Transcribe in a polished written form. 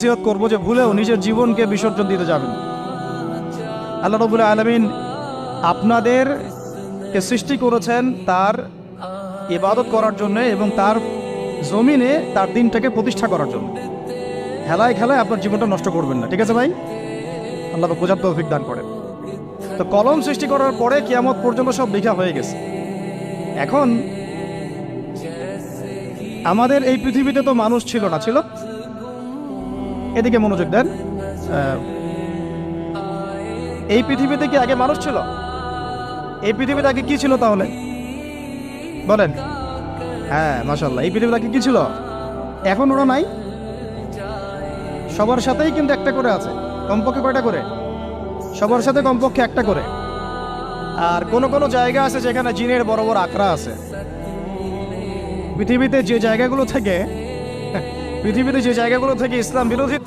নসিহত করবো যে ভুলেও নিজের জীবনকে বিসর্জন দিতে যাবেন। আল্লাহ রাব্বুল আলামিন আপনাদেরকে সৃষ্টি করেছেন তার ইবাদত করার জন্য এবং তার জমিনে তার দিনটাকে প্রতিষ্ঠা করার জন্য। খেলায় খেলায় আপনার জীবনটা নষ্ট করবেন না, ঠিক আছে ভাই? আল্লাহ বোঝার তৌফিক দান করেন। তো কলম সৃষ্টি করার পরে কিয়ামত পর্যন্ত সব লেখা হয়ে গেছে। এখন আমাদের এই পৃথিবীতে তো মানুষ ছিল না, ছিল? এদিকে মনোযোগ দেন। এই পৃথিবীতে কি আগে মানুষ ছিল? এই পৃথিবীতে আগে কি ছিল তাহলে বলেন? হ্যাঁ, মাশাআল্লাহ। এই পৃথিবীতে আগে কি ছিল? এখন ওরা নাই। সবার সাথেই কিন্তু একটা করে আছে, কমপক্ষে কয়টা করে? সবার সাথে কমপক্ষে একটা করে। আর কোন কোন জায়গা আছে যেখানে জিনের বড় বড় আকড়া আছে। পৃথিবীতে যে জায়গাগুলো থেকে ইসলাম বিরোধী